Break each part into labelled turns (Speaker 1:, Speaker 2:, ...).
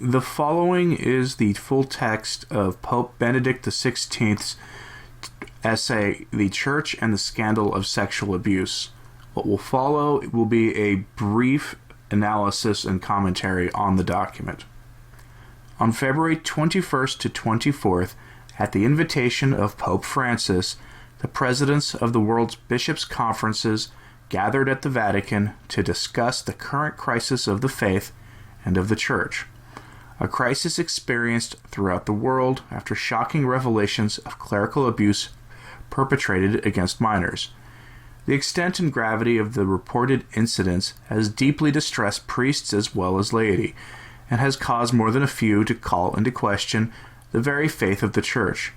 Speaker 1: The following is the full text of Pope Benedict XVI's essay, The Church and the Scandal of Sexual Abuse. What will follow will be a brief analysis and commentary on the document. On February 21st to 24th, at the invitation of Pope Francis, the presidents of the world's bishops' conferences gathered at the Vatican to discuss the current crisis of the faith and of the Church, a crisis experienced throughout the world after shocking revelations of clerical abuse perpetrated against minors. The extent and gravity of the reported incidents has deeply distressed priests as well as laity, and has caused more than a few to call into question the very faith of the Church.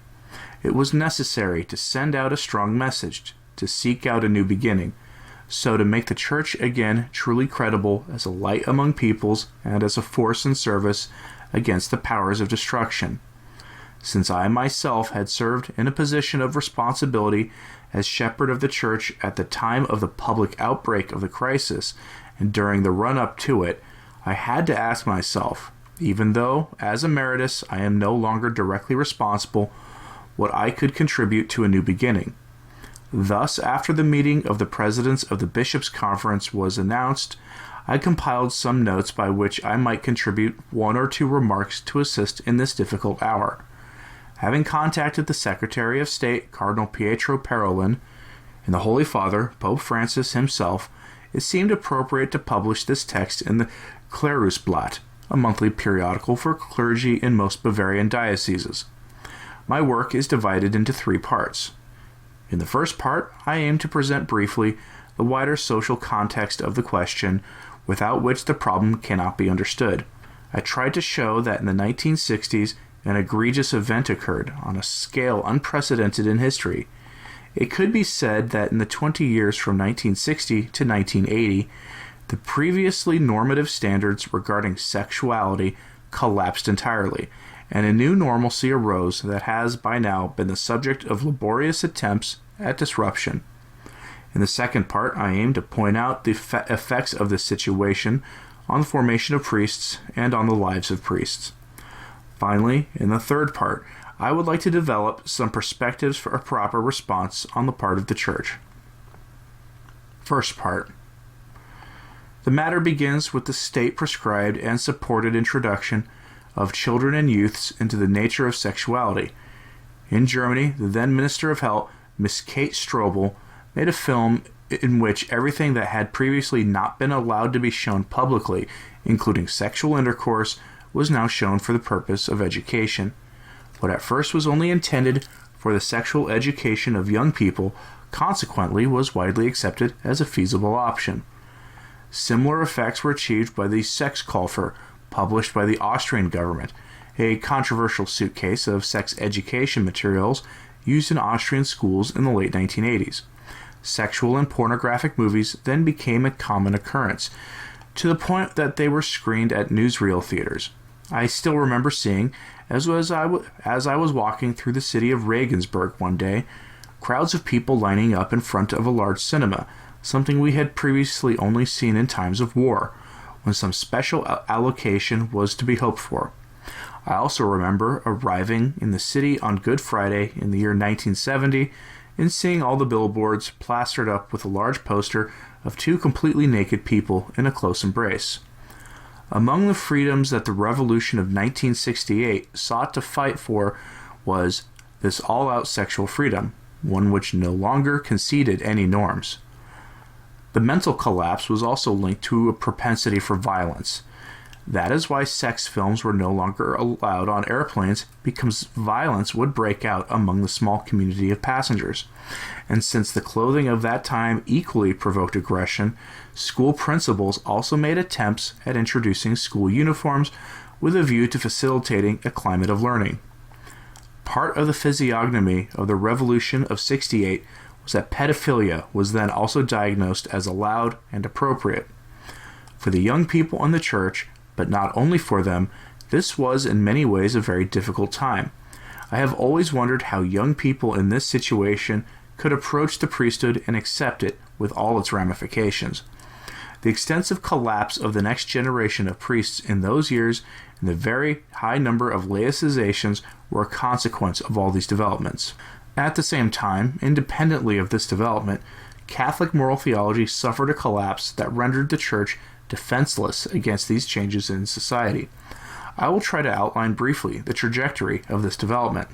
Speaker 1: It was necessary to send out a strong message, to seek out a new beginning, so to make the Church again truly credible as a light among peoples and as a force in service against the powers of destruction. Since I myself had served in a position of responsibility as shepherd of the Church at the time of the public outbreak of the crisis and during the run-up to it, I had to ask myself, even though, as emeritus, I am no longer directly responsible, what I could contribute to a new beginning. Thus, after the meeting of the presidents of the Bishops' Conference was announced, I compiled some notes by which I might contribute one or two remarks to assist in this difficult hour. Having contacted the Secretary of State, Cardinal Pietro Parolin, and the Holy Father, Pope Francis himself, it seemed appropriate to publish this text in the Klerusblatt, a monthly periodical for clergy in most Bavarian dioceses. My work is divided into 3 parts. In the first part, I aim to present briefly the wider social context of the question, without which the problem cannot be understood. I tried to show that in the 1960s, an egregious event occurred on a scale unprecedented in history. It could be said that in the 20 years from 1960 to 1980, the previously normative standards regarding sexuality collapsed entirely, and a new normalcy arose that has by now been the subject of laborious attempts at disruption. In the second part, I aim to point out the effects of this situation on the formation of priests and on the lives of priests. Finally, in the third part, I would like to develop some perspectives for a proper response on the part of the Church. First part. The matter begins with the state-prescribed and supported introduction of children and youths into the nature of sexuality. In Germany, the then Minister of Health, Miss Kate Strobel, made a film in which everything that had previously not been allowed to be shown publicly, including sexual intercourse, was now shown for the purpose of education. What at first was only intended for the sexual education of young people, consequently was widely accepted as a feasible option. Similar effects were achieved by the Sexkäufer, published by the Austrian government, a controversial suitcase of sex education materials used in Austrian schools in the late 1980s. Sexual and pornographic movies then became a common occurrence, to the point that they were screened at newsreel theaters. I still remember seeing, as I was walking through the city of Regensburg one day, crowds of people lining up in front of a large cinema, something we had previously only seen in times of war, when some special allocation was to be hoped for. I also remember arriving in the city on Good Friday in the year 1970 and seeing all the billboards plastered up with a large poster of 2 completely naked people in a close embrace. Among the freedoms that the Revolution of 1968 sought to fight for was this all-out sexual freedom, one which no longer conceded any norms. The mental collapse was also linked to a propensity for violence. That is why sex films were no longer allowed on airplanes, because violence would break out among the small community of passengers. And since the clothing of that time equally provoked aggression, school principals also made attempts at introducing school uniforms with a view to facilitating a climate of learning. Part of the physiognomy of the Revolution of '68 was that pedophilia was then also diagnosed as allowed and appropriate. For the young people in the Church, but not only for them, this was in many ways a very difficult time. I have always wondered how young people in this situation could approach the priesthood and accept it with all its ramifications. The extensive collapse of the next generation of priests in those years and the very high number of laicizations were a consequence of all these developments. At the same time, independently of this development, Catholic moral theology suffered a collapse that rendered the Church defenseless against these changes in society. I will try to outline briefly the trajectory of this development.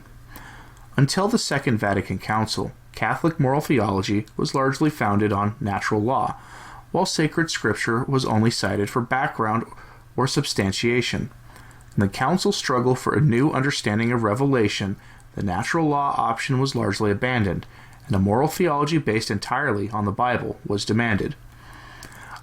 Speaker 1: Until the Second Vatican Council, Catholic moral theology was largely founded on natural law, while sacred scripture was only cited for background or substantiation. In the Council's struggle for a new understanding of revelation, the natural law option was largely abandoned, and a moral theology based entirely on the Bible was demanded.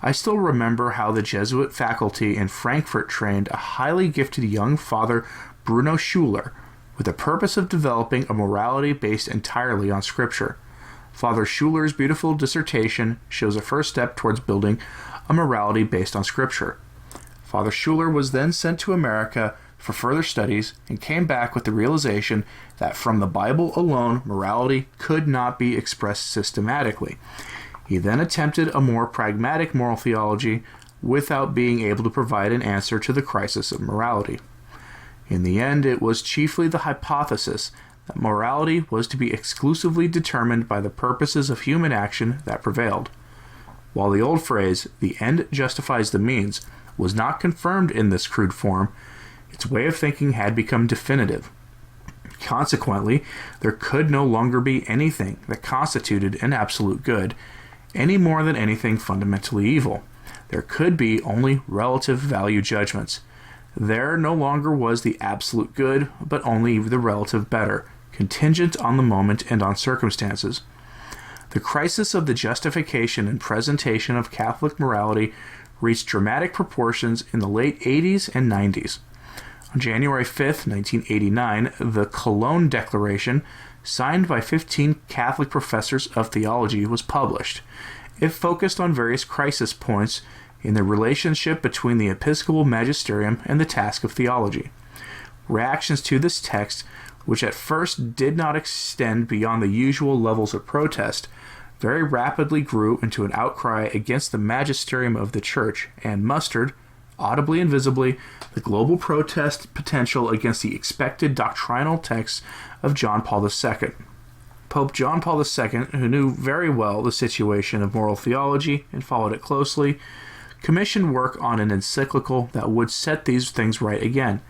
Speaker 1: I still remember how the Jesuit faculty in Frankfurt trained a highly gifted young Father Bruno Schuler with the purpose of developing a morality based entirely on Scripture. Father Schuler's beautiful dissertation shows a first step towards building a morality based on Scripture. Father Schuler was then sent to America for further studies and came back with the realization that from the Bible alone, morality could not be expressed systematically. He then attempted a more pragmatic moral theology without being able to provide an answer to the crisis of morality. In the end, it was chiefly the hypothesis that morality was to be exclusively determined by the purposes of human action that prevailed. While the old phrase, "the end justifies the means," was not confirmed in this crude form, its way of thinking had become definitive. Consequently, there could no longer be anything that constituted an absolute good, any more than anything fundamentally evil. There could be only relative value judgments. There no longer was the absolute good, but only the relative better, contingent on the moment and on circumstances. The crisis of the justification and presentation of Catholic morality reached dramatic proportions in the late 80s and 90s. On January 5, 1989, the Cologne Declaration, signed by 15 Catholic professors of theology, was published. It focused on various crisis points in the relationship between the episcopal magisterium and the task of theology. Reactions to this text, which at first did not extend beyond the usual levels of protest, very rapidly grew into an outcry against the magisterium of the Church and mustered, audibly and visibly, the global protest potential against the expected doctrinal texts of John Paul II. Pope John Paul II, who knew very well the situation of moral theology and followed it closely, commissioned work on an encyclical that would set these things right again.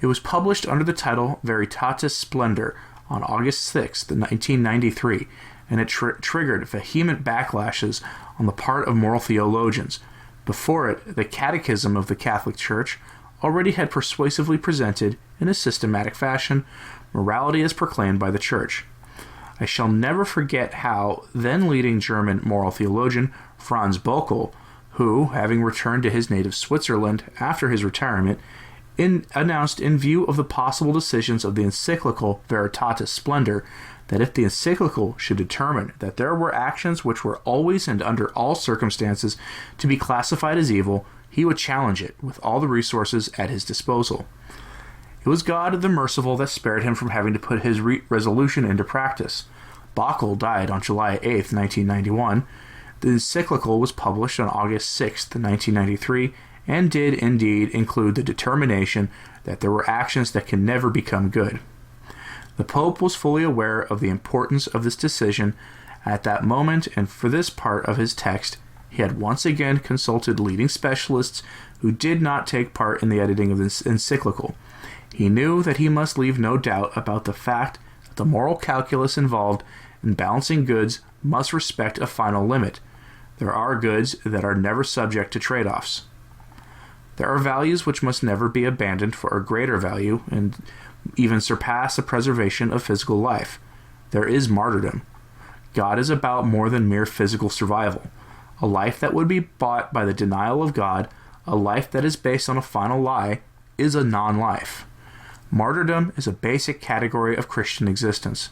Speaker 1: It was published under the title Veritatis Splendor on August 6, 1993, and it triggered vehement backlashes on the part of moral theologians. Before it, the Catechism of the Catholic Church already had persuasively presented, in a systematic fashion, morality as proclaimed by the Church. I shall never forget how then-leading German moral theologian Franz Bokel, who, having returned to his native Switzerland after his retirement, announced in view of the possible decisions of the encyclical Veritatis Splendor that if the encyclical should determine that there were actions which were always and under all circumstances to be classified as evil, he would challenge it with all the resources at his disposal. It was God the Merciful that spared him from having to put his resolution into practice. Bokel died on July 8, 1991. The encyclical was published on August 6, 1993, and did indeed include the determination that there were actions that can never become good. The Pope was fully aware of the importance of this decision at that moment, and for this part of his text, he had once again consulted leading specialists who did not take part in the editing of this encyclical. He knew that he must leave no doubt about the fact that the moral calculus involved in balancing goods must respect a final limit. There are goods that are never subject to trade-offs. There are values which must never be abandoned for a greater value and even surpass the preservation of physical life. There is martyrdom. God is about more than mere physical survival. A life that would be bought by the denial of God, a life that is based on a final lie, is a non-life. Martyrdom is a basic category of Christian existence.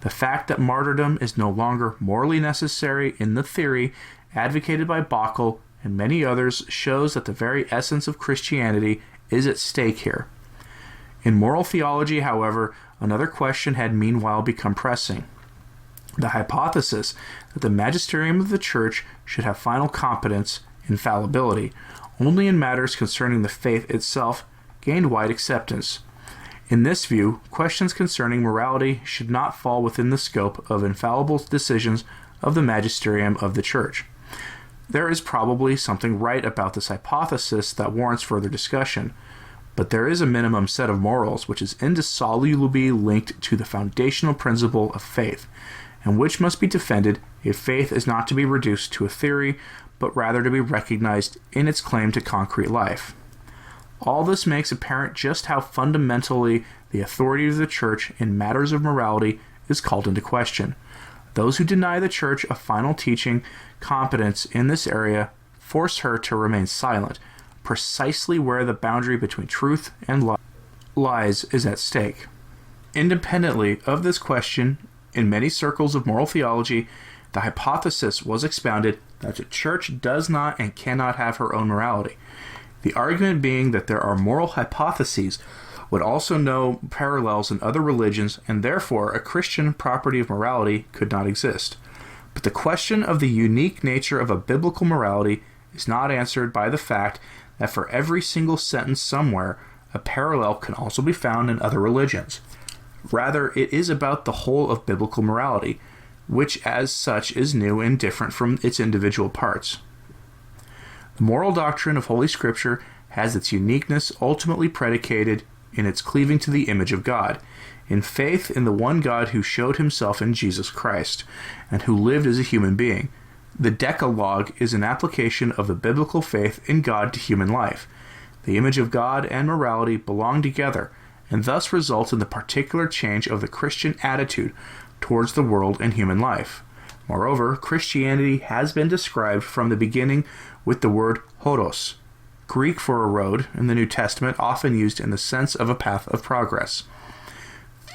Speaker 1: The fact that martyrdom is no longer morally necessary in the theory advocated by Bokel and many others shows that the very essence of Christianity is at stake here. In moral theology, however, another question had meanwhile become pressing. The hypothesis that the magisterium of the Church should have final competence infallibility. Only in matters concerning the faith itself gained wide acceptance. In this view, questions concerning morality should not fall within the scope of infallible decisions of the magisterium of the Church. There is probably something right about this hypothesis that warrants further discussion, but there is a minimum set of morals which is indissolubly linked to the foundational principle of faith, and which must be defended if faith is not to be reduced to a theory, but rather to be recognized in its claim to concrete life. All this makes apparent just how fundamentally the authority of the Church in matters of morality is called into question. Those who deny the Church a final teaching competence in this area force her to remain silent, precisely where the boundary between truth and lies is at stake. Independently of this question, in many circles of moral theology, the hypothesis was expounded that the Church does not and cannot have her own morality. The argument being that there are moral hypotheses would also know parallels in other religions, and therefore a Christian property of morality could not exist. But the question of the unique nature of a biblical morality is not answered by the fact that for every single sentence somewhere, a parallel can also be found in other religions. Rather, it is about the whole of biblical morality, which as such is new and different from its individual parts. The moral doctrine of Holy Scripture has its uniqueness ultimately predicated in its cleaving to the image of God, in faith in the one God who showed himself in Jesus Christ, and who lived as a human being. The Decalogue is an application of the biblical faith in God to human life. The image of God and morality belong together, and thus result in the particular change of the Christian attitude towards the world and human life. Moreover, Christianity has been described from the beginning with the word hodos, Greek for a road in the New Testament, often used in the sense of a path of progress.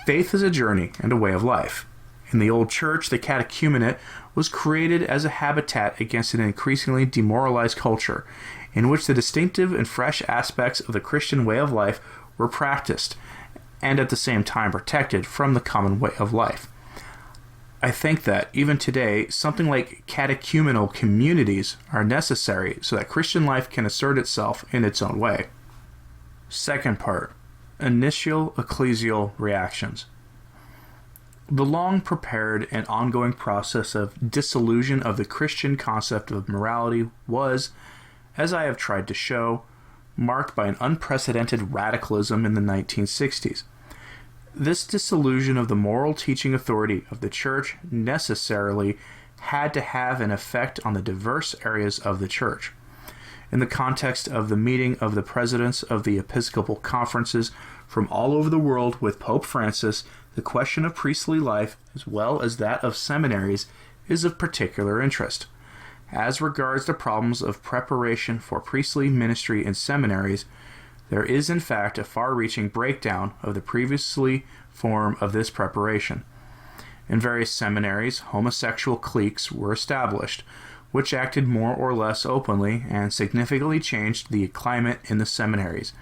Speaker 1: Faith is a journey and a way of life. In the Old Church, the catechumenate was created as a habitat against an increasingly demoralized culture, in which the distinctive and fresh aspects of the Christian way of life were practiced, and at the same time protected from the common way of life. I think that, even today, something like catechumenal communities are necessary so that Christian life can assert itself in its own way. Second part, initial ecclesial reactions. The long-prepared and ongoing process of dissolution of the Christian concept of morality was, as I have tried to show, marked by an unprecedented radicalism in the 1960s. This dissolution of the moral teaching authority of the Church necessarily had to have an effect on the diverse areas of the Church. In the context of the meeting of the presidents of the Episcopal conferences from all over the world with Pope Francis, the question of priestly life, as well as that of seminaries, is of particular interest. As regards the problems of preparation for priestly ministry in seminaries, there is in fact a far-reaching breakdown of the previously form of this preparation. In various seminaries, homosexual cliques were established, which acted more or less openly and significantly changed the climate in the seminaries.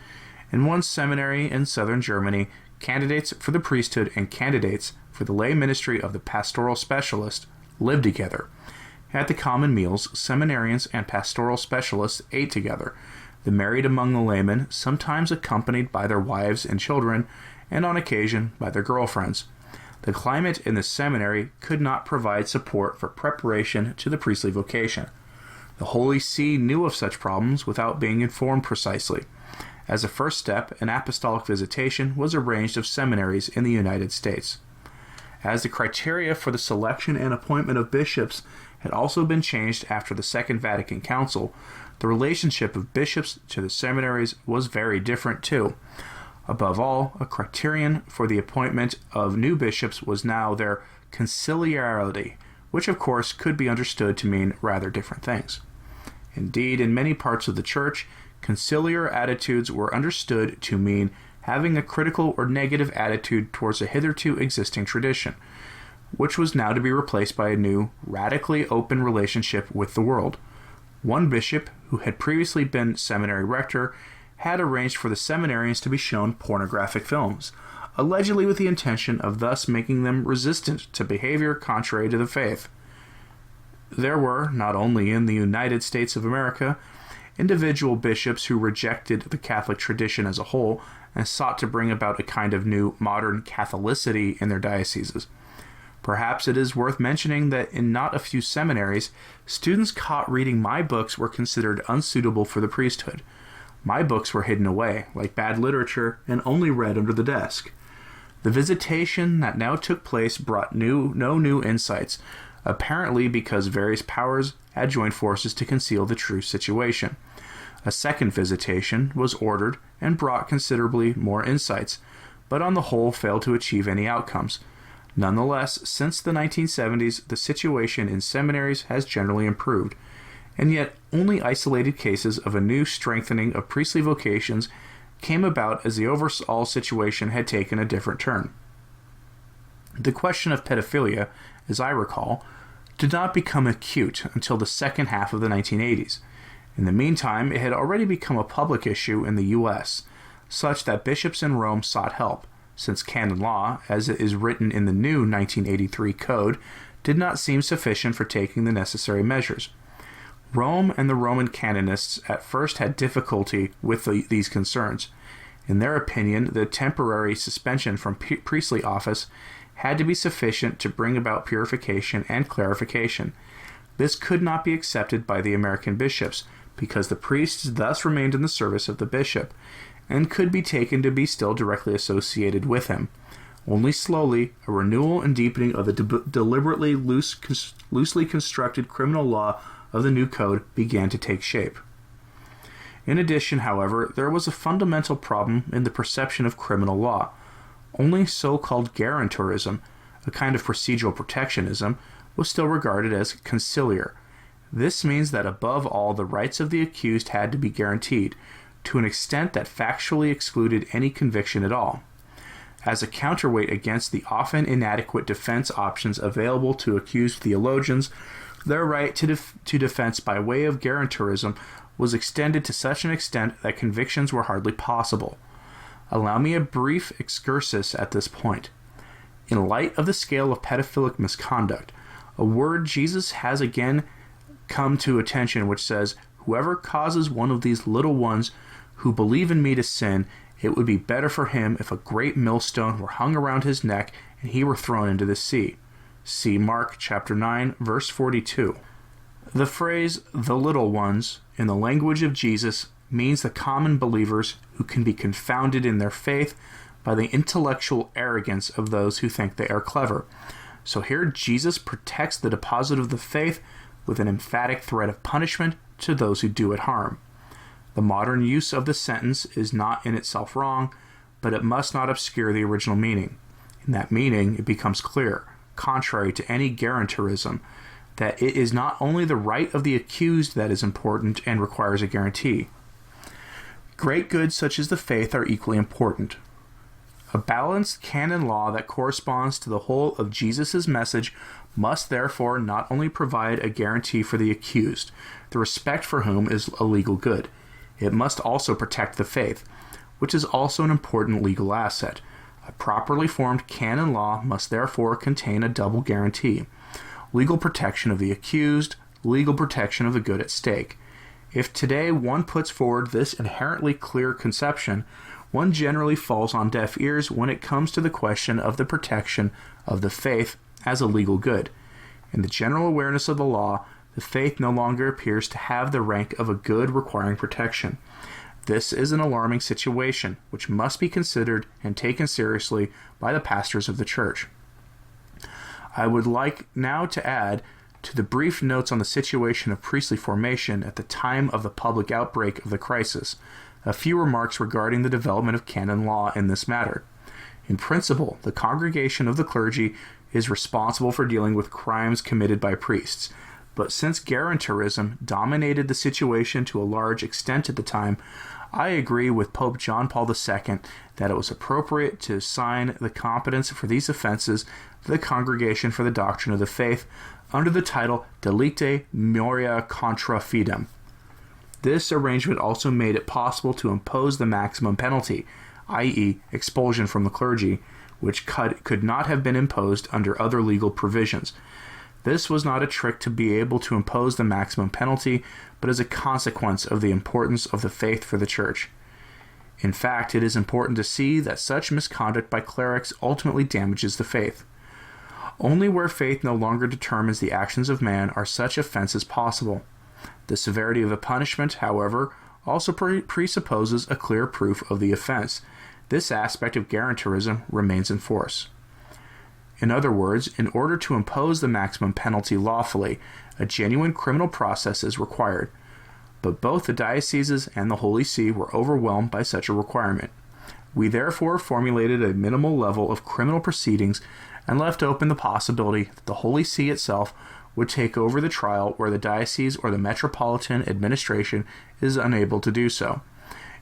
Speaker 1: In one seminary in southern Germany, candidates for the priesthood and candidates for the lay ministry of the pastoral specialist lived together. At the common meals, seminarians and pastoral specialists ate together. The married among the laymen, sometimes accompanied by their wives and children, and on occasion by their girlfriends. The climate in the seminary could not provide support for preparation to the priestly vocation. The Holy See knew of such problems without being informed precisely. As a first step, an apostolic visitation was arranged of seminaries in the United States. As the criteria for the selection and appointment of bishops had also been changed after the Second Vatican Council, the relationship of bishops to the seminaries was very different too. Above all, a criterion for the appointment of new bishops was now their conciliarity, which of course could be understood to mean rather different things. Indeed, in many parts of the Church, conciliar attitudes were understood to mean having a critical or negative attitude towards a hitherto existing tradition, which was now to be replaced by a new, radically open relationship with the world. One bishop, who had previously been seminary rector, had arranged for the seminarians to be shown pornographic films, allegedly with the intention of thus making them resistant to behavior contrary to the faith. There were, not only in the United States of America, individual bishops who rejected the Catholic tradition as a whole and sought to bring about a kind of new modern Catholicity in their dioceses. Perhaps it is worth mentioning that in not a few seminaries, students caught reading my books were considered unsuitable for the priesthood. My books were hidden away, like bad literature, and only read under the desk. The visitation that now took place brought no new insights, apparently because various powers had joined forces to conceal the true situation. A second visitation was ordered and brought considerably more insights, but on the whole failed to achieve any outcomes. Nonetheless, since the 1970s, the situation in seminaries has generally improved, and yet only isolated cases of a new strengthening of priestly vocations came about as the overall situation had taken a different turn. The question of pedophilia, as I recall, did not become acute until the second half of the 1980s. In the meantime, it had already become a public issue in the U.S., such that bishops in Rome sought help, since canon law, as it is written in the new 1983 Code, did not seem sufficient for taking the necessary measures. Rome and the Roman canonists at first had difficulty with these concerns. In their opinion, the temporary suspension from priestly office had to be sufficient to bring about purification and clarification. This could not be accepted by the American bishops, because the priests thus remained in the service of the bishop, and could be taken to be still directly associated with him. Only slowly, a renewal and deepening of the deliberately loosely constructed criminal law of the new code began to take shape. In addition, however, there was a fundamental problem in the perception of criminal law. Only so-called guarantourism, a kind of procedural protectionism, was still regarded as conciliar. This means that above all, the rights of the accused had to be guaranteed, to an extent that factually excluded any conviction at all. As a counterweight against the often inadequate defense options available to accused theologians, their right to defense by way of guarantourism was extended to such an extent that convictions were hardly possible. Allow me a brief excursus at this point. In light of the scale of pedophilic misconduct, a word Jesus has again come to attention which says, "Whoever causes one of these little ones who believe in me to sin, it would be better for him if a great millstone were hung around his neck and he were thrown into the sea." See Mark chapter 9, verse 42. The phrase, "the little ones," in the language of Jesus, means the common believers who can be confounded in their faith by the intellectual arrogance of those who think they are clever. So here Jesus protects the deposit of the faith with an emphatic threat of punishment to those who do it harm. The modern use of the sentence is not in itself wrong, but it must not obscure the original meaning. In that meaning, it becomes clear, contrary to any guarantourism, that it is not only the right of the accused that is important and requires a guarantee. Great goods such as the faith are equally important. A balanced canon law that corresponds to the whole of Jesus' message must therefore not only provide a guarantee for the accused, the respect for whom is a legal good. It must also protect the faith, which is also an important legal asset. A properly formed canon law must therefore contain a double guarantee: legal protection of the accused, legal protection of the good at stake. If today one puts forward this inherently clear conception, one generally falls on deaf ears when it comes to the question of the protection of the faith as a legal good. In the general awareness of the law, the faith no longer appears to have the rank of a good requiring protection. This is an alarming situation, which must be considered and taken seriously by the pastors of the Church. I would like now to add to the brief notes on the situation of priestly formation at the time of the public outbreak of the crisis a few remarks regarding the development of canon law in this matter. In principle, the congregation of the clergy is responsible for dealing with crimes committed by priests, but since guarantourism dominated the situation to a large extent at the time, I agree with Pope John Paul II that it was appropriate to assign the competence for these offenses to the Congregation for the Doctrine of the Faith under the title Delicti Moria Contra Fidem. This arrangement also made it possible to impose the maximum penalty, i.e. expulsion from the clergy, which could not have been imposed under other legal provisions. This was not a trick to be able to impose the maximum penalty, but as a consequence of the importance of the faith for the church. In fact, it is important to see that such misconduct by clerics ultimately damages the faith. Only where faith no longer determines the actions of man are such offenses possible. The severity of the punishment, however, also presupposes a clear proof of the offense. This aspect of guarantorism remains in force. In other words, in order to impose the maximum penalty lawfully, a genuine criminal process is required. But both the dioceses and the Holy See were overwhelmed by such a requirement. We therefore formulated a minimal level of criminal proceedings and left open the possibility that the Holy See itself would take over the trial where the diocese or the metropolitan administration is unable to do so.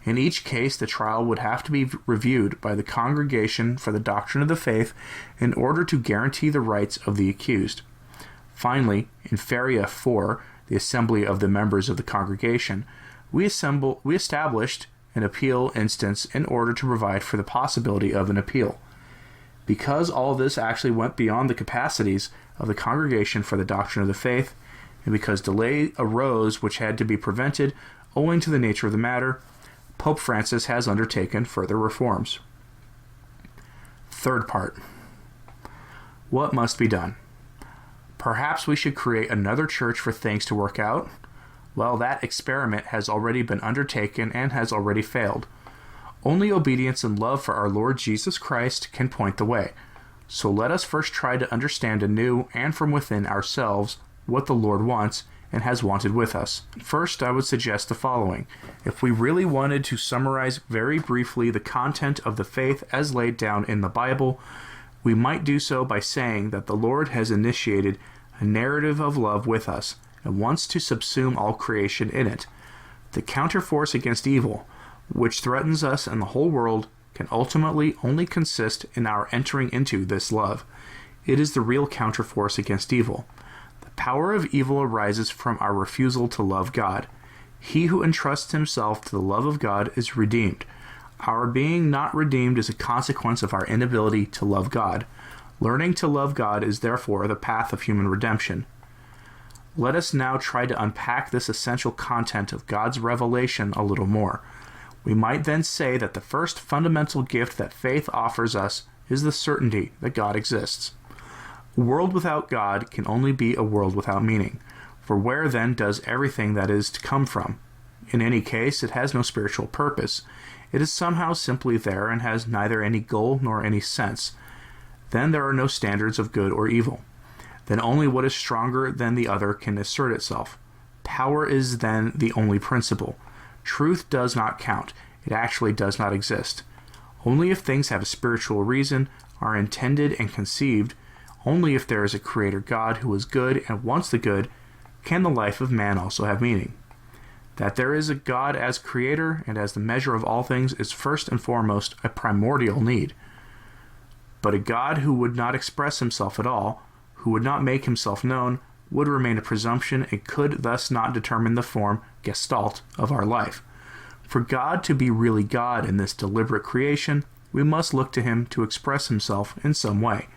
Speaker 1: In each case, the trial would have to be reviewed by the Congregation for the Doctrine of the Faith in order to guarantee the rights of the accused. Finally, in Feria 4, the assembly of the members of the congregation, we established an appeal instance in order to provide for the possibility of an appeal. Because all this actually went beyond the capacities of the Congregation for the Doctrine of the Faith, and because delay arose which had to be prevented owing to the nature of the matter, Pope Francis has undertaken further reforms. Third part. What must be done? Perhaps we should create another church for things to work out? Well, that experiment has already been undertaken and has already failed. Only obedience and love for our Lord Jesus Christ can point the way. So let us first try to understand anew and from within ourselves what the Lord wants and has wanted with us. First, I would suggest the following. If we really wanted to summarize very briefly the content of the faith as laid down in the Bible, we might do so by saying that the Lord has initiated a narrative of love with us and wants to subsume all creation in it. The counterforce against evil, which threatens us and the whole world, can ultimately only consist in our entering into this love. It is the real counterforce against evil. The power of evil arises from our refusal to love God. He who entrusts himself to the love of God is redeemed. Our being not redeemed is a consequence of our inability to love God. Learning to love God is therefore the path of human redemption. Let us now try to unpack this essential content of God's revelation a little more. We might then say that the first fundamental gift that faith offers us is the certainty that God exists. A world without God can only be a world without meaning. For where then does everything that is to come from? In any case, it has no spiritual purpose. It is somehow simply there and has neither any goal nor any sense. Then there are no standards of good or evil. Then only what is stronger than the other can assert itself. Power is then the only principle. Truth does not count. It actually does not exist. Only if things have a spiritual reason, are intended and conceived, only if there is a Creator God who is good and wants the good, can the life of man also have meaning. That there is a God as Creator and as the measure of all things is first and foremost a primordial need. But a God who would not express himself at all, who would not make himself known, would remain a presumption and could thus not determine the form, gestalt, of our life. For God to be really God in this deliberate creation, we must look to him to express himself in some way.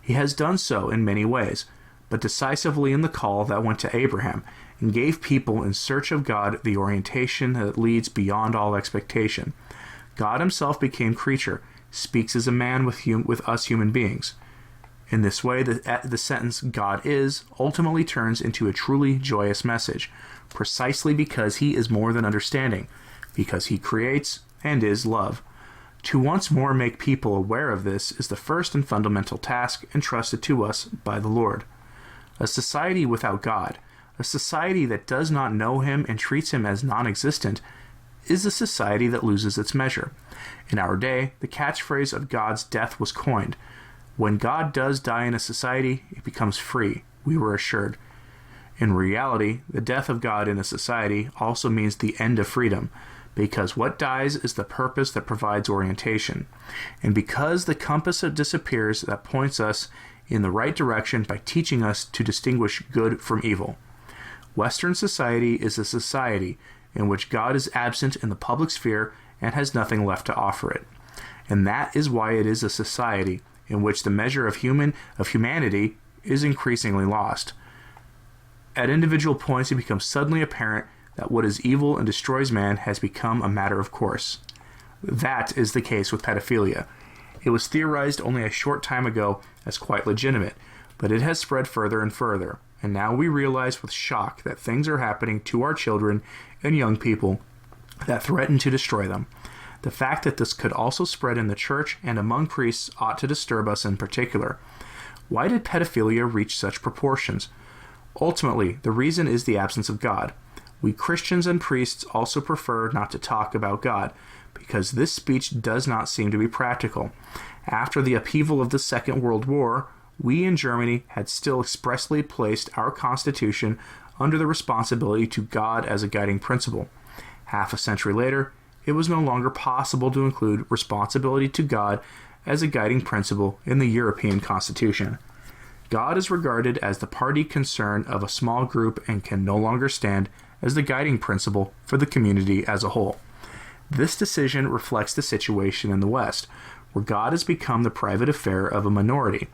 Speaker 1: He has done so in many ways, but decisively in the call that went to Abraham and gave people in search of God the orientation that leads beyond all expectation. God himself became creature, speaks as a man with us human beings. In this way, the sentence "God is" ultimately turns into a truly joyous message, precisely because he is more than understanding, because he creates and is love. To once more make people aware of this is the first and fundamental task entrusted to us by the Lord. A society without God, a society that does not know him and treats him as non-existent, is a society that loses its measure. In our day, the catchphrase of God's death was coined. When God does die in a society, it becomes free, we were assured. In reality, the death of God in a society also means the end of freedom, because what dies is the purpose that provides orientation, and because the compass disappears that points us in the right direction by teaching us to distinguish good from evil. Western society is a society in which God is absent in the public sphere and has nothing left to offer it. And that is why it is a society in which the measure of humanity is increasingly lost. At individual points, it becomes suddenly apparent that what is evil and destroys man has become a matter of course. That is the case with pedophilia. It was theorized only a short time ago as quite legitimate, but it has spread further and further, and now we realize with shock that things are happening to our children and young people that threaten to destroy them. The fact that this could also spread in the church and among priests ought to disturb us in particular. Why did pedophilia reach such proportions? Ultimately, the reason is the absence of God. We Christians and priests also prefer not to talk about God, because this speech does not seem to be practical. After the upheaval of the Second World War, we in Germany had still expressly placed our Constitution under the responsibility to God as a guiding principle. Half a century later, it was no longer possible to include responsibility to God as a guiding principle in the European Constitution. God is regarded as the party concern of a small group and can no longer stand as the guiding principle for the community as a whole. This decision reflects the situation in the West, where God has become the private affair of a minority.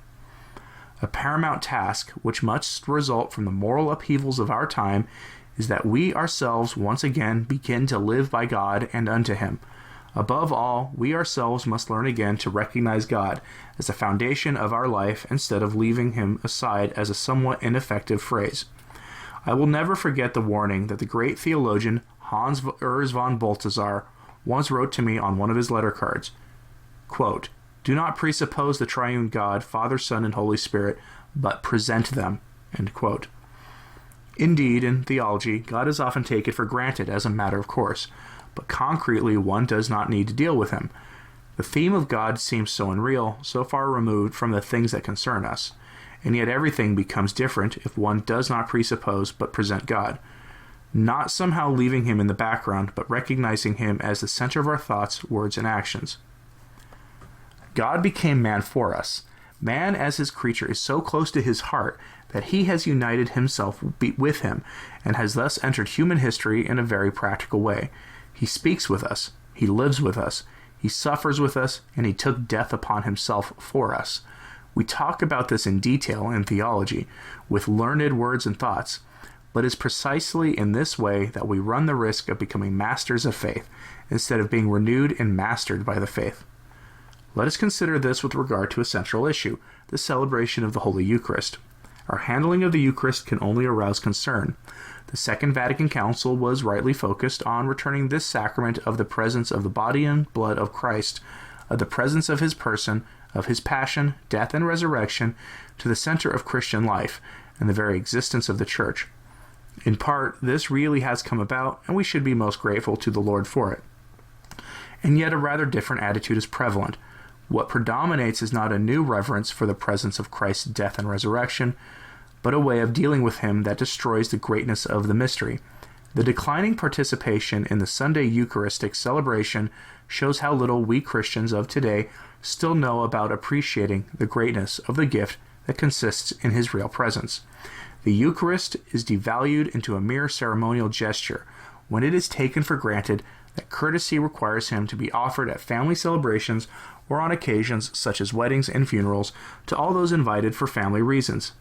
Speaker 1: A paramount task, which must result from the moral upheavals of our time, is that we ourselves once again begin to live by God and unto Him. Above all, we ourselves must learn again to recognize God as the foundation of our life instead of leaving Him aside as a somewhat ineffective phrase. I will never forget the warning that the great theologian Hans Urs von Balthasar once wrote to me on one of his letter cards. Quote, "Do not presuppose the triune God, Father, Son, and Holy Spirit, but present them." End quote. Indeed, in theology, God is often taken for granted as a matter of course, but concretely one does not need to deal with Him. The theme of God seems so unreal, so far removed from the things that concern us, and yet everything becomes different if one does not presuppose but present God. Not somehow leaving Him in the background, but recognizing Him as the center of our thoughts, words, and actions. God became man for us. Man as His creature is so close to His heart that He has united Himself with Him and has thus entered human history in a very practical way. He speaks with us, He lives with us, He suffers with us, and He took death upon Himself for us. We talk about this in detail in theology, with learned words and thoughts, but it's precisely in this way that we run the risk of becoming masters of faith, instead of being renewed and mastered by the faith. Let us consider this with regard to a central issue, the celebration of the Holy Eucharist. Our handling of the Eucharist can only arouse concern. The Second Vatican Council was rightly focused on returning this sacrament of the presence of the body and blood of Christ, of the presence of His person, of His passion, death, and resurrection, to the center of Christian life and the very existence of the Church. In part, this really has come about, and we should be most grateful to the Lord for it. And yet a rather different attitude is prevalent. What predominates is not a new reverence for the presence of Christ's death and resurrection, but a way of dealing with Him that destroys the greatness of the mystery. The declining participation in the Sunday Eucharistic celebration shows how little we Christians of today still know about appreciating the greatness of the gift that consists in His real presence. The Eucharist is devalued into a mere ceremonial gesture when it is taken for granted that courtesy requires Him to be offered at family celebrations or on occasions such as weddings and funerals to all those invited for family reasons.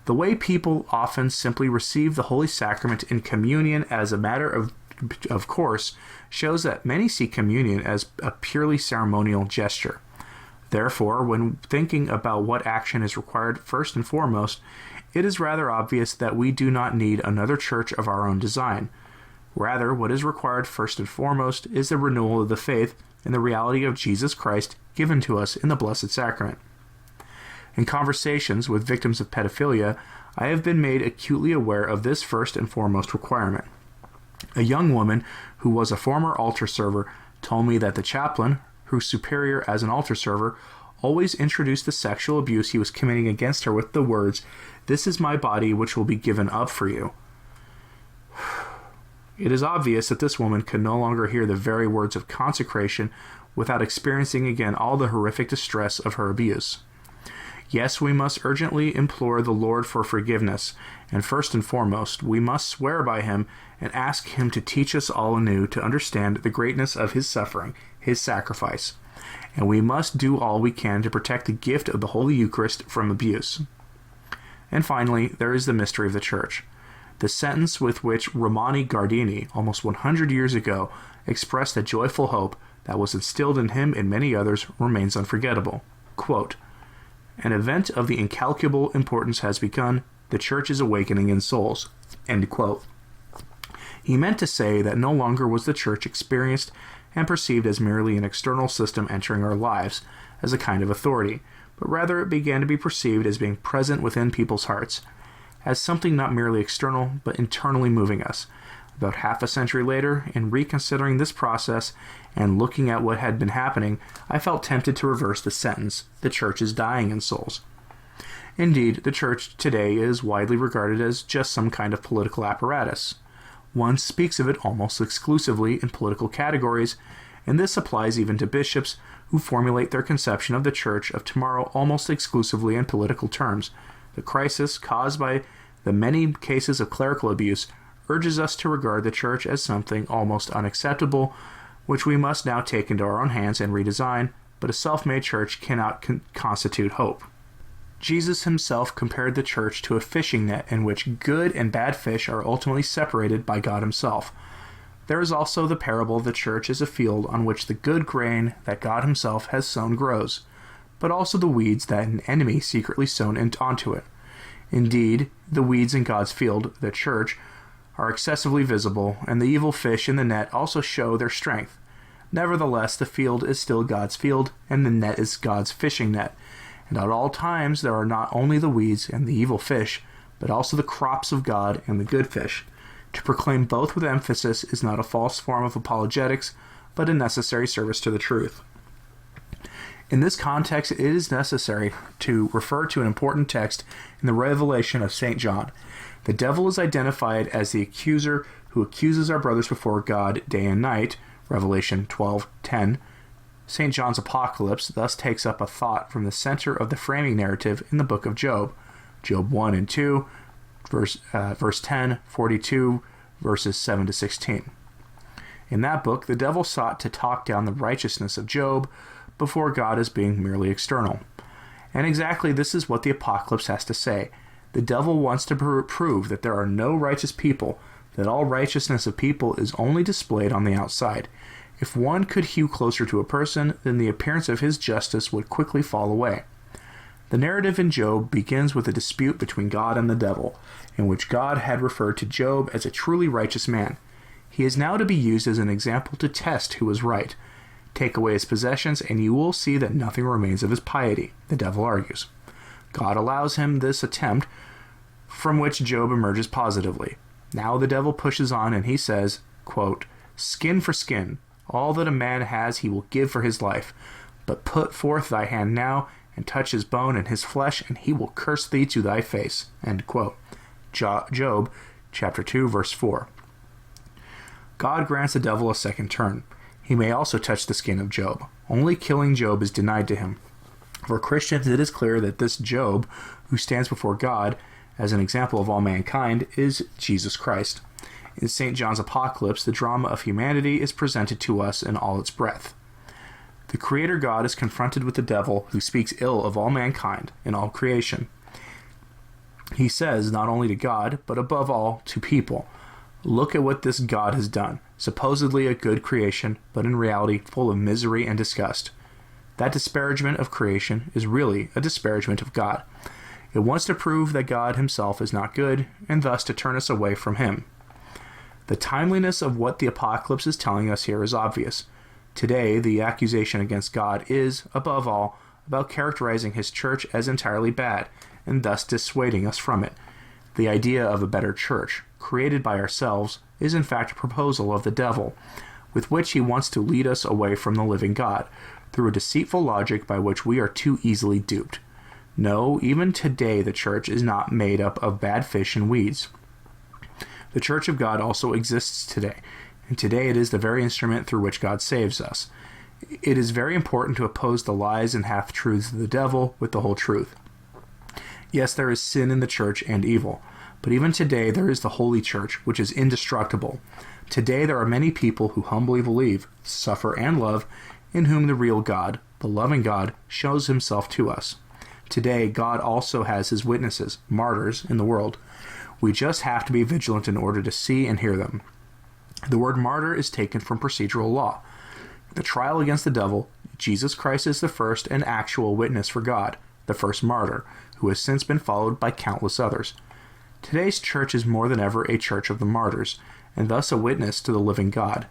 Speaker 1: The way people often simply receive the Holy Sacrament in communion as a matter of course shows that many see communion as a purely ceremonial gesture. Therefore, when thinking about what action is required first and foremost, it is rather obvious that we do not need another church of our own design. Rather, what is required first and foremost is the renewal of the faith in the reality of Jesus Christ given to us in the Blessed Sacrament. In conversations with victims of pedophilia, I have been made acutely aware of this first and foremost requirement. A young woman who was a former altar server told me that the chaplain, her superior as an altar server, always introduced the sexual abuse he was committing against her with the words, "This is my body which will be given up for you." It is obvious that this woman could no longer hear the very words of consecration without experiencing again all the horrific distress of her abuse. Yes, we must urgently implore the Lord for forgiveness, and first and foremost, we must swear by Him and ask Him to teach us all anew to understand the greatness of His suffering, His sacrifice, and we must do all we can to protect the gift of the Holy Eucharist from abuse. And finally, there is the mystery of the Church. The sentence with which Romani Guardini, almost 100 years ago, expressed a joyful hope that was instilled in him and many others remains unforgettable. Quote, "An event of the incalculable importance has begun. The Church is awakening in souls." End quote. He meant to say that no longer was the Church experienced and perceived as merely an external system entering our lives as a kind of authority, but rather it began to be perceived as being present within people's hearts, as something not merely external, but internally moving us. About half a century later, in reconsidering this process and looking at what had been happening, I felt tempted to reverse the sentence, "The Church is dying in souls." Indeed, the Church today is widely regarded as just some kind of political apparatus. One speaks of it almost exclusively in political categories, and this applies even to bishops who formulate their conception of the Church of tomorrow almost exclusively in political terms. The crisis caused by the many cases of clerical abuse urges us to regard the Church as something almost unacceptable, which we must now take into our own hands and redesign, but a self-made church cannot constitute hope. Jesus himself compared the church to a fishing net in which good and bad fish are ultimately separated by God himself. There is also the parable of the church as a field on which the good grain that God himself has sown grows, but also the weeds that an enemy secretly sown onto it. Indeed, the weeds in God's field, the church, are excessively visible, and the evil fish in the net also show their strength. Nevertheless, the field is still God's field, and the net is God's fishing net. And at all times there are not only the weeds and the evil fish, but also the crops of God and the good fish. To proclaim both with emphasis is not a false form of apologetics, but a necessary service to the truth. In this context, it is necessary to refer to an important text in the Revelation of St. John. The devil is identified as the accuser who accuses our brothers before God day and night, Revelation 12:10. St. John's Apocalypse thus takes up a thought from the center of the framing narrative in the book of Job, Job 1 and 2, verse 10, 42, verses 7 to 16. In that book, the devil sought to talk down the righteousness of Job before God as being merely external. And exactly this is what the Apocalypse has to say. The devil wants to prove that there are no righteous people, that all righteousness of people is only displayed on the outside. If one could hew closer to a person, then the appearance of his justice would quickly fall away. The narrative in Job begins with a dispute between God and the devil, in which God had referred to Job as a truly righteous man. He is now to be used as an example to test who is right. Take away his possessions, and you will see that nothing remains of his piety, the devil argues. God allows him this attempt, from which Job emerges positively. Now the devil pushes on, and he says, quote, "Skin for skin. All that a man has he will give for his life. But put forth thy hand now, and touch his bone and his flesh, and he will curse thee to thy face." End quote. Job chapter 2, verse 4. God grants the devil a second turn. He may also touch the skin of Job. Only killing Job is denied to him. For Christians, it is clear that this Job, who stands before God as an example of all mankind, is Jesus Christ. In St. John's Apocalypse, the drama of humanity is presented to us in all its breadth. The Creator God is confronted with the devil, who speaks ill of all mankind and all creation. He says, not only to God, but above all, to people, "Look at what this God has done, supposedly a good creation, but in reality full of misery and disgust." That disparagement of creation is really a disparagement of God. It wants to prove that God himself is not good, and thus to turn us away from him. The timeliness of what the Apocalypse is telling us here is obvious. Today, the accusation against God is, above all, about characterizing his church as entirely bad, and thus dissuading us from it. The idea of a better church, created by ourselves, is in fact a proposal of the devil, with which he wants to lead us away from the living God, through a deceitful logic by which we are too easily duped. No, even today the church is not made up of bad fish and weeds. The Church of God also exists today, and today it is the very instrument through which God saves us. It is very important to oppose the lies and half-truths of the devil with the whole truth. Yes, there is sin in the church and evil, but even today there is the Holy Church, which is indestructible. Today there are many people who humbly believe, suffer, and love, in whom the real God, the loving God, shows himself to us. Today, God also has his witnesses, martyrs, in the world. We just have to be vigilant in order to see and hear them. The word martyr is taken from procedural law. The trial against the devil, Jesus Christ is the first and actual witness for God, the first martyr, who has since been followed by countless others. Today's church is more than ever a church of the martyrs, and thus a witness to the living God.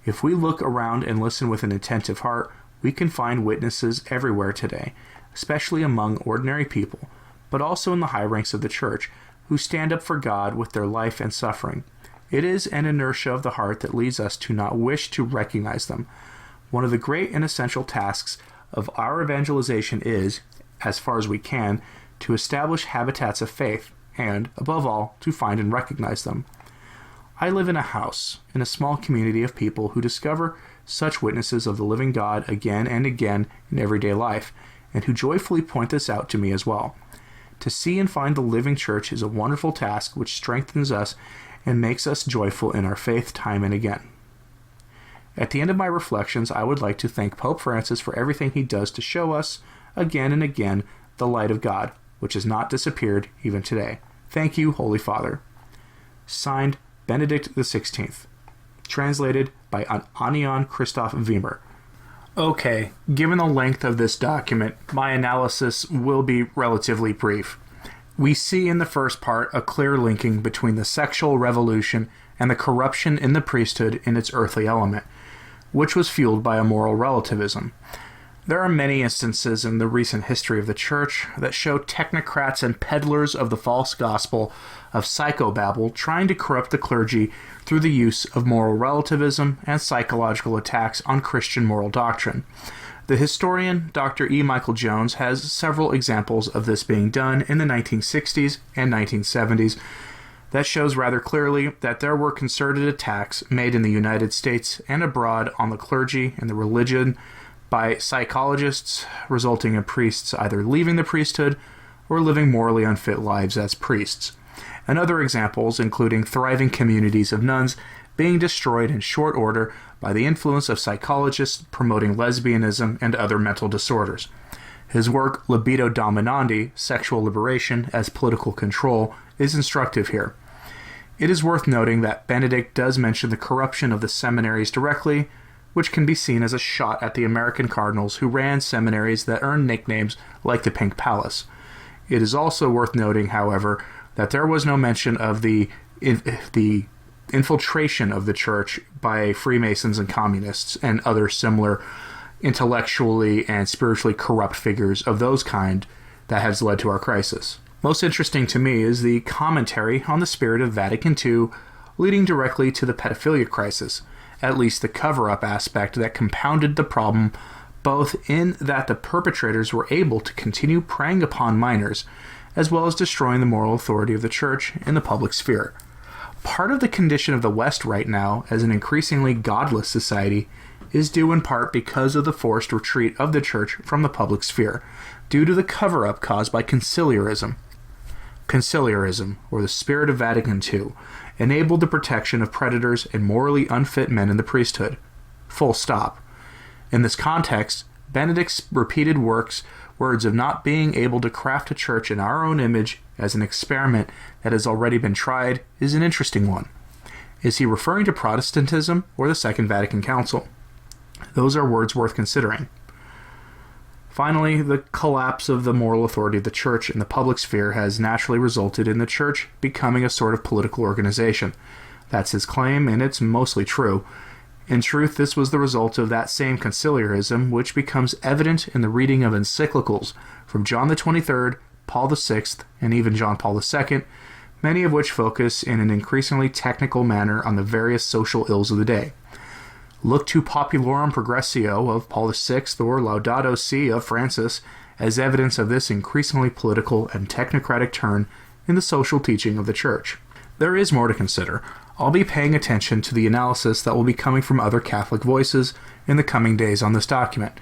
Speaker 1: If we look around and listen with an attentive heart, we can find witnesses everywhere today, especially among ordinary people, but also in the high ranks of the church, who stand up for God with their life and suffering. It is an inertia of the heart that leads us to not wish to recognize them. One of the great and essential tasks of our evangelization is, as far as we can, to establish habitats of faith, and, above all, to find and recognize them. I live in a house, in a small community of people who discover such witnesses of the living God again and again in everyday life, and who joyfully point this out to me as well. To see and find the living church is a wonderful task which strengthens us and makes us joyful in our faith time and again. At the end of my reflections, I would like to thank Pope Francis for everything he does to show us, again and again, the light of God, which has not disappeared even today. Thank you, Holy Father. Signed, Benedict XVI. Translated by Anion Christoph Wiemer. Okay, given the length of this document, my analysis will be relatively brief. We see in the first part a clear linking between the sexual revolution and the corruption in the priesthood in its earthly element, which was fueled by a moral relativism. There are many instances in the recent history of the Church that show technocrats and peddlers of the false gospel of psychobabble trying to corrupt the clergy through the use of moral relativism and psychological attacks on Christian moral doctrine. The historian Dr. E. Michael Jones has several examples of this being done in the 1960s and 1970s that shows rather clearly that there were concerted attacks made in the United States and abroad on the clergy and the religion by psychologists, resulting in priests either leaving the priesthood or living morally unfit lives as priests. And other examples including thriving communities of nuns being destroyed in short order by the influence of psychologists promoting lesbianism and other mental disorders. His work, Libido Dominandi, Sexual Liberation as Political Control, is instructive here. It is worth noting that Benedict does mention the corruption of the seminaries directly, which can be seen as a shot at the American cardinals who ran seminaries that earned nicknames like the Pink Palace. It is also worth noting, however, that there was no mention of the infiltration of the church by Freemasons and communists and other similar intellectually and spiritually corrupt figures of those kind that has led to our crisis. Most interesting to me is the commentary on the spirit of Vatican II leading directly to the pedophilia crisis, at least the cover-up aspect that compounded the problem, both in that the perpetrators were able to continue preying upon minors, as well as destroying the moral authority of the Church in the public sphere. Part of the condition of the West right now, as an increasingly godless society, is due in part because of the forced retreat of the Church from the public sphere, due to the cover-up caused by conciliarism. Conciliarism, or the spirit of Vatican II, enabled the protection of predators and morally unfit men in the priesthood. Full stop. In this context, Benedict's repeated words of not being able to craft a church in our own image as an experiment that has already been tried is an interesting one. Is he referring to Protestantism or the Second Vatican Council? Those are words worth considering. Finally, the collapse of the moral authority of the Church in the public sphere has naturally resulted in the Church becoming a sort of political organization. That's his claim, and it's mostly true. In truth, this was the result of that same conciliarism, which becomes evident in the reading of encyclicals from John the 23rd, Paul VI, and even John Paul II, many of which focus in an increasingly technical manner on the various social ills of the day. Look to Populorum Progressio of Paul VI or Laudato Si of Francis as evidence of this increasingly political and technocratic turn in the social teaching of the Church. There is more to consider. I'll be paying attention to the analysis that will be coming from other Catholic voices in the coming days on this document.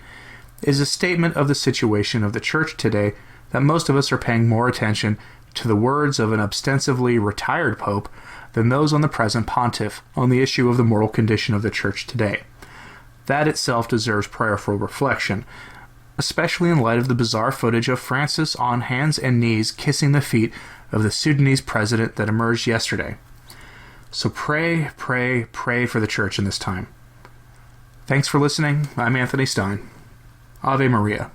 Speaker 1: It is a statement of the situation of the Church today that most of us are paying more attention to the words of an ostensibly retired pope than those on the present pontiff on the issue of the moral condition of the Church today. That itself deserves prayerful reflection. especially in light of the bizarre footage of Francis on hands and knees kissing the feet of the Sudanese president that emerged yesterday. So pray, pray, pray for the church in this time. Thanks for listening. I'm Anthony Stein. Ave Maria.